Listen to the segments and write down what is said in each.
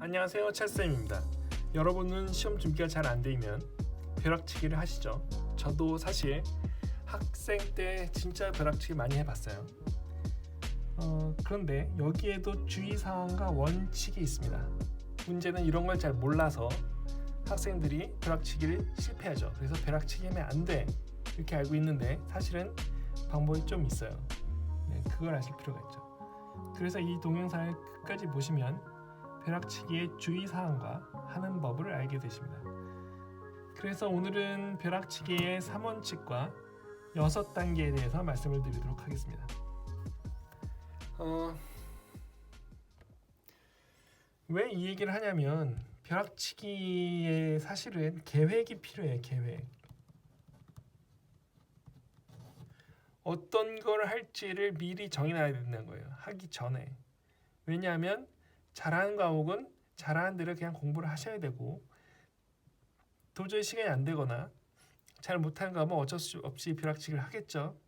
안녕하세요, 찰쌤입니다. 여러분은 시험 준비가 잘 안 되면 벼락치기를 하시죠? 저도 사실 학생 때 진짜 벼락치기 많이 해봤어요. 그런데 여기에도 주의사항과 원칙이 있습니다. 문제는 이런 걸 잘 몰라서 학생들이 벼락치기를 실패하죠. 그래서 벼락치기 하면 안 돼 이렇게 알고 있는데 사실은 방법이 좀 있어요. 그걸 아실 필요가 있죠. 그래서 이 동영상을 끝까지 보시면 벼락치기의 주의사항과 하는 법을 알게 되십니다. 그래서 오늘은 벼락치기의 3원칙과 6단계에 대해서 말씀을 드리도록 하겠습니다. 왜 이 얘기를 하냐면 벼락치기에 사실은 계획이 필요해요. 계획. 어떤 걸 할지를 미리 정해놔야 된다는 거예요. 하기 전에. 왜냐하면 잘하는 과목은 잘하는 대로 그냥 공부를 하셔야 되고 도저히 시간이 안 되거나 잘 못하는 과목은 어쩔 수 없이 벼락치기를 하겠죠.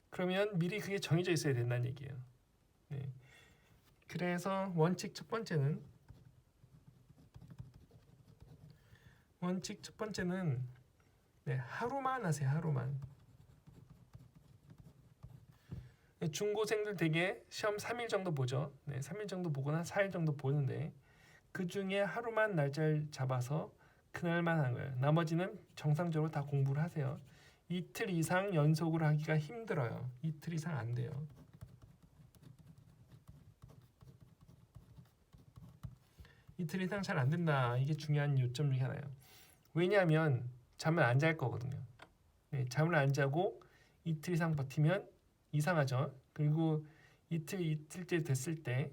그러면 미리 그게 정해져 있어야 된다는 얘기예요. 네. 그래서 원칙 첫 번째는 하루만 하세요. 하루만. 중고생들 되게 시험 3일 정도 보죠. 3일 정도 보거나 4일 정도 보는데 그 중에 하루만 날짜를 잡아서 그날만 하는 거예요. 나머지는 정상적으로 다 공부를 하세요. 이틀 이상 연속으로 하기가 힘들어요. 이틀 이상 안 돼요. 이틀 이상 잘 안 된다. 이게 중요한 요점 중에 하나예요. 왜냐하면 잠을 안 잘 거거든요. 잠을 안 자고 이틀 이상 버티면 이상하죠. 그리고 이틀째 됐을 때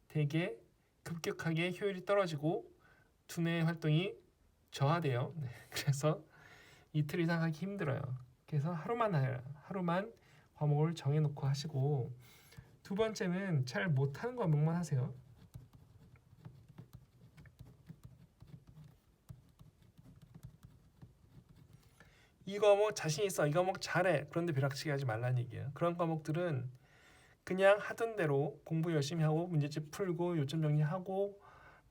되게 급격하게 효율이 떨어지고 두뇌 활동이 저하돼요. 그래서 이틀 이상 하기 힘들어요. 그래서 하루만 해요. 하루만 과목을 정해놓고 하시고 두 번째는 잘 못하는 과목만 하세요. 이 과목 자신 있어. 이 과목 잘해. 그런데 벼락치기 하지 말라는 얘기예요. 그런 과목들은 그냥 하던 대로 공부 열심히 하고 문제집 풀고 요점 정리하고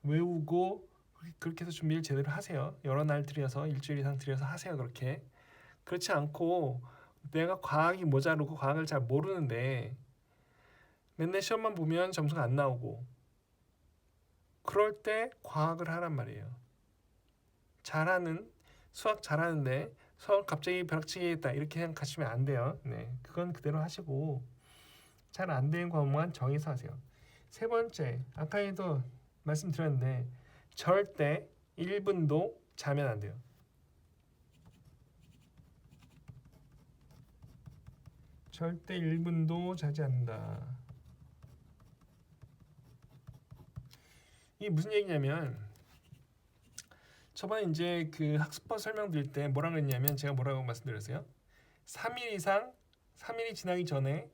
외우고 그렇게 해서 준비를 제대로 하세요. 여러 날 들여서 일주일 이상 들여서 하세요. 그렇게. 그렇지 않고 내가 과학이 모자르고 과학을 잘 모르는데 맨날 시험만 보면 점수가 안 나오고 그럴 때 과학을 하란 말이에요. 수학 잘하는데 수학 갑자기 벼락치기 했다 이렇게 생각하시면 안 돼요. 그건 그대로 하시고 잘 안 되는 과목만 정해서 하세요. 세 번째, 아까에도 말씀드렸는데 절대 1분도 자면 안 돼요. 절대 1분도 자지 않는다. 이게 무슨 얘기냐면 저번에 이제 그 학습법 설명드릴 때 뭐라 그랬냐면 제가 뭐라고 말씀드렸어요? 3일이 지나기 전에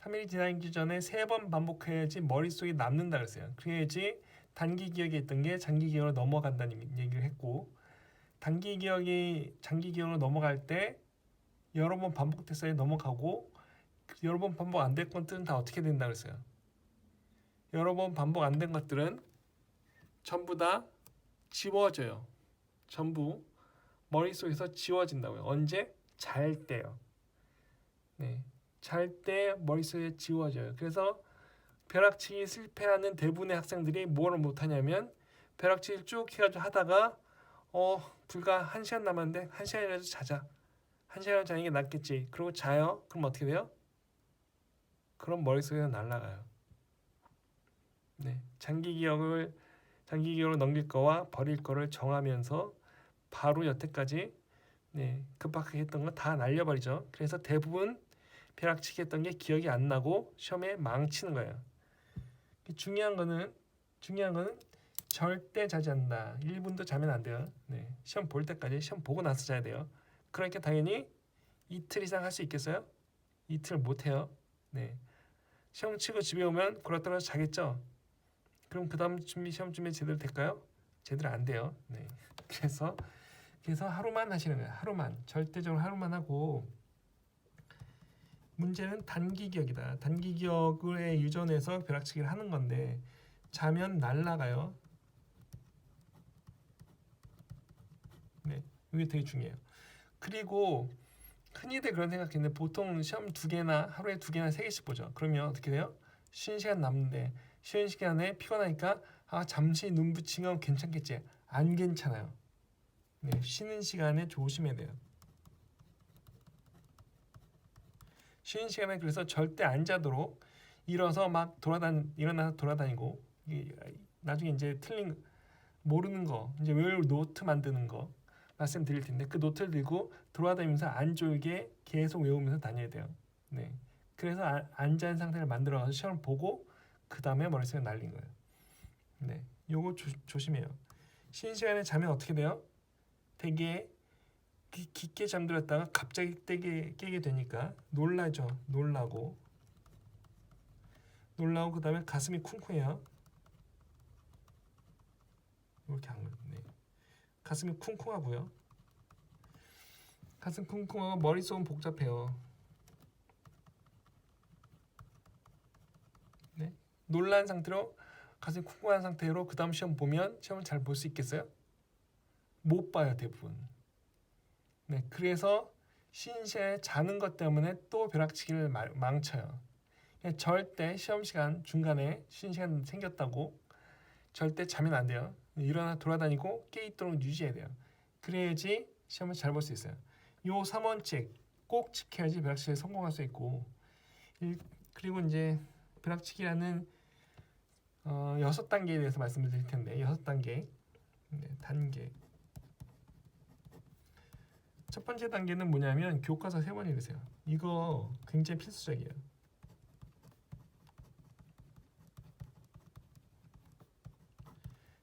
3번 반복해야지 머릿속에 남는다 그랬어요. 그래야지 단기 기억에 있던 게 장기 기억으로 넘어간다는 얘기를 했고 장기 기억으로 넘어갈 때 여러 번 반복됐어야 넘어가고 여러 번 반복 안 될 것들은 다 어떻게 된다 그랬어요. 여러 번 반복 안 된 것들은 전부 다 지워져요. 전부 머릿속에서 지워진다고요. 언제? 잘 때요. 잘 때 머릿속에 지워져요. 그래서 벼락치기 실패하는 대부분의 학생들이 뭘 못하냐면 벼락치기를 쭉 해가지고 하다가 불과 1시간 남았는데 1시간이라도 자자. 1시간 자는 게 낫겠지. 그러고 자요. 그럼 어떻게 돼요? 그럼 머릿속에서 날아가요. 장기 기억으로 넘길 거와 버릴 거를 정하면서 바로 여태까지 급하게 했던 거 다 날려버리죠. 그래서 대부분 벼락치기 했던 게 기억이 안 나고 시험에 망치는 거예요. 중요한 거는 절대 자지 않는다. 1분도 자면 안 돼요. 시험 볼 때까지 시험 보고 나서 자야 돼요. 그러니까 당연히 이틀 이상 할 수 있겠어요? 이틀 못 해요. 시험 치고 집에 오면 굴러떨어져 자겠죠? 그럼 그 다음 시험 준비 제대로 될까요? 제대로 안 돼요. 그래서 하루만 하시는 거예요. 하루만. 절대적으로 하루만 하고 문제는 단기 기억이다. 단기 기억에 유전해서 벼락치기를 하는 건데 자면 날아가요. 이게 되게 중요해요. 그리고 흔히들 그런 생각했는데 보통 시험 2개나 하루에 2개나 3개씩 보죠. 그러면 어떻게 돼요? 쉬는 시간 남는데 쉬는 시간에 피곤하니까 잠시 눈 붙이면 괜찮겠지. 안 괜찮아요. 네, 쉬는 시간에 조심해야 돼요. 쉬는 시간에 그래서 절대 안 자도록 일어나서 돌아다니고 나중에 이제 틀린 모르는 거 이제 외울 노트 만드는 거 말씀드릴 텐데 그 노트를 들고 돌아다니면서 안 졸게 계속 외우면서 다녀야 돼요. 네, 그래서 안 잔 상태를 만들어서 시험 보고 그 다음에 머릿속에 날린 거예요. 네, 요거 조심해요. 쉬는 시간에 자면 어떻게 돼요? 되게 깊게 잠들었다가 갑자기 깨게 되니까 놀라고 그 다음에 가슴이 쿵쿵해요. 이렇게 한 거예요. 네. 가슴이 쿵쿵하고요. 가슴 쿵쿵하고 머릿속은 복잡해요. 네. 놀란 상태로 가슴이 쿵쿵한 상태로 그 다음 시험 보면 시험을 잘 볼 수 있겠어요? 못 봐요 대부분. 네, 그래서 쉬는 시간에 자는 것 때문에 또 벼락치기를 망쳐요. 절대 시험 시간 중간에 쉬는 시간 생겼다고 절대 자면 안 돼요. 일어나 돌아다니고 깨 있도록 유지해야 돼요. 그래야지 시험을 잘 볼 수 있어요. 요 3원칙 꼭 지켜야지 벼락치기에 성공할 수 있고 그리고 이제 벼락치기라는 6단계에 대해서 말씀을 드릴 텐데 6단계 단계 첫 번째 단계는 뭐냐면 교과서 3번 읽으세요. 이거 굉장히 필수적이에요.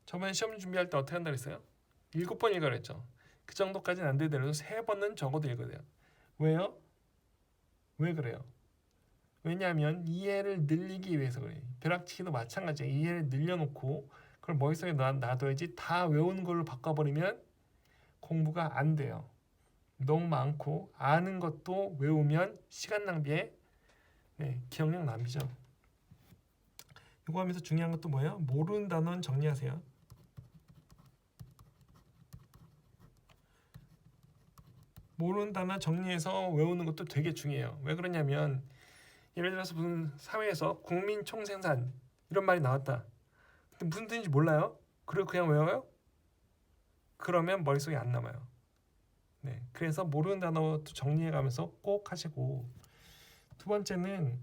저번에 시험 준비할 때 어떻게 한다 그랬어요? 7번 읽으라 했죠. 그 정도까지는 안 되더라도 3번은 적어도 읽어야 돼요. 왜요? 왜 그래요? 왜냐하면 이해를 늘리기 위해서 그래요. 벼락치기도 마찬가지예요. 이해를 늘려놓고 그걸 머릿속에 놔둬야지 다 외우는 걸로 바꿔버리면 공부가 안 돼요. 너무 많고 아는 것도 외우면 시간 낭비에 기억력 낭비죠. 이거 하면서 중요한 것도 뭐예요? 모르는 단어는 정리하세요. 모르는 단어 정리해서 외우는 것도 되게 중요해요. 왜 그러냐면 예를 들어서 무슨 사회에서 국민총생산 이런 말이 나왔다. 근데 무슨 뜻인지 몰라요? 그리고 그냥 외워요? 그러면 머릿속에 안 남아요. 네, 그래서 모르는 단어도 정리해가면서 꼭 하시고 두 번째는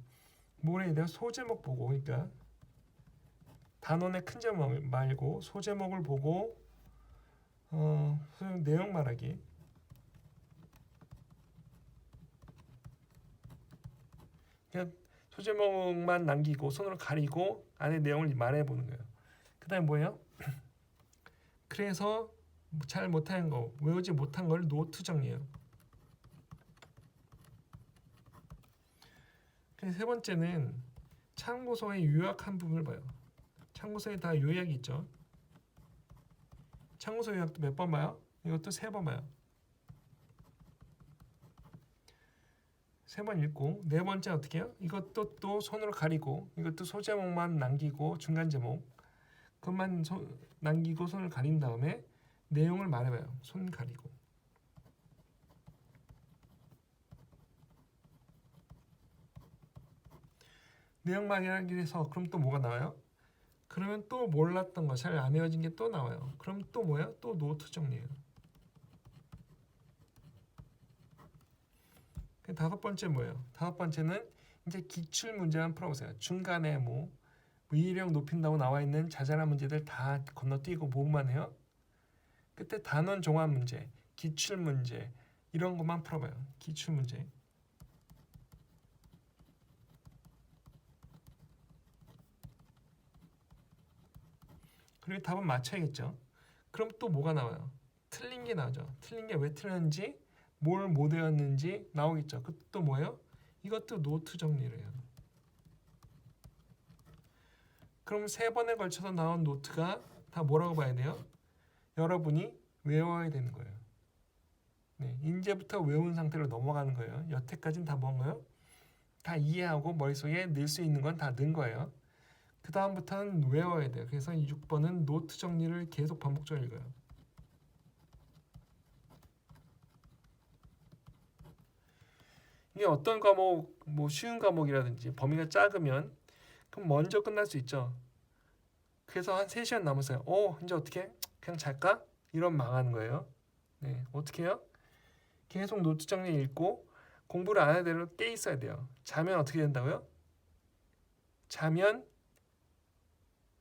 뭐래 내가 소제목 보고 그러니까 단원의 큰 제목 말고 소제목을 보고 내용 말하기 그냥 소제목만 남기고 손으로 가리고 안에 내용을 말해보는 거예요. 그 다음에 뭐예요? 그래서 잘 못하는 거 외우지 못한 걸 노트 정리해요. 그래서 세 번째는 참고서의 요약한 부분을 봐요. 참고서에 다 요약이 있죠. 참고서 요약도 몇 번 봐요? 이것도 3번 봐요. 3번 읽고 네 번째 어떻게 해요? 이것도 또 손으로 가리고 이것도 소제목만 남기고 중간 제목 그것만 남기고 손을 가린 다음에 내용을 말해봐요. 손 가리고 내용 말하기 해서 그럼 또 뭐가 나와요? 그러면 또 몰랐던 거 잘 안 외워진 게 또 나와요. 그럼 또 뭐예요? 또 노트 정리해요. 다섯 번째 뭐예요? 다섯 번째는 이제 기출 문제만 풀어보세요. 중간에 뭐 이해력 높인다고 나와 있는 자잘한 문제들 다 건너뛰고 뭐만 해요? 그때 단원 종합 문제, 기출 문제 이런 것만 풀어봐요. 기출 문제. 그리고 답은 맞춰야겠죠. 그럼 또 뭐가 나와요? 틀린 게 나오죠. 틀린 게 왜 틀렸는지 뭘 못 외웠는지 나오겠죠. 그것도 뭐예요? 이것도 노트 정리를 해요. 그럼 3번에 걸쳐서 나온 노트가 다 뭐라고 봐야 돼요? 여러분이 외워야 되는 거예요. 네, 이제부터 외운 상태로 넘어가는 거예요. 여태까지는 다 뭔가요? 다 이해하고 머릿속에 넣을 수 있는 건 다 넣은 거예요. 그 다음부터는 외워야 돼요. 그래서 6번은 노트 정리를 계속 반복적으로 읽어요. 이게 어떤 과목, 뭐 쉬운 과목이라든지 범위가 작으면 그럼 먼저 끝날 수 있죠. 그래서 한 3시간 남았어요. 이제 어떻게? 그냥 잘까? 이런 망하는 거예요. 네, 어떻게 해요? 계속 노트 정리 읽고 공부를 안 하는 대로 깨 있어야 돼요. 자면 어떻게 된다고요?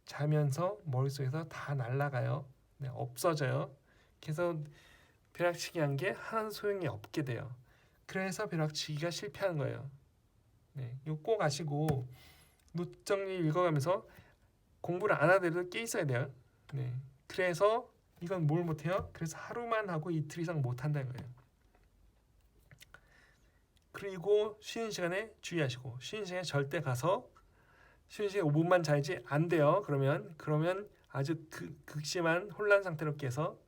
자면서 머릿속에서 다 날아가요. 네, 없어져요. 그래서 벼락치기 한 게 하나도 소용이 없게 돼요. 그래서 벼락치기가 실패하는 거예요. 네, 이거 꼭 아시고 노트 정리 읽어가면서 공부를 안 하더라도 깨 있어야 돼요. 네, 그래서 이건 뭘 못해요? 그래서 하루만 하고 이틀 이상 못한다는 거예요. 그리고 쉬는 시간에 주의하시고 쉬는 시간에 절대 가서 쉬는 시간에 5분만 자야지 안 돼요. 그러면 아주 극심한 혼란 상태로 깨서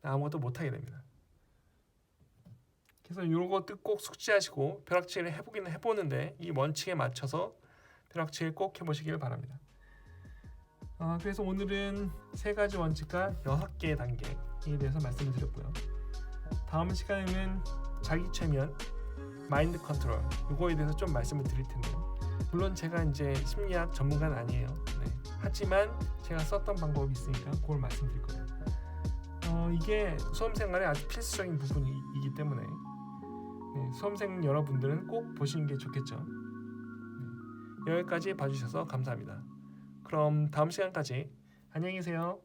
아무것도 못하게 됩니다. 그래서 이런 것도 꼭 숙지하시고 벼락치기를 해보기는 해보는데 이 원칙에 맞춰서 벼락치기를 꼭 해보시길 바랍니다. 그래서 오늘은 3가지 원칙과 6개의 단계에 대해서 말씀을 드렸고요. 다음 시간에는 자기 최면, 마인드 컨트롤 이거에 대해서 좀 말씀을 드릴 텐데요. 물론 제가 이제 심리학 전문가는 아니에요. 네. 하지만 제가 썼던 방법이 있으니까 그걸 말씀드릴 거예요. 이게 수험생활의 아주 필수적인 부분이기 때문에 수험생 여러분들은 꼭 보시는 게 좋겠죠. 여기까지 봐주셔서 감사합니다. 그럼 다음 시간까지 안녕히 계세요.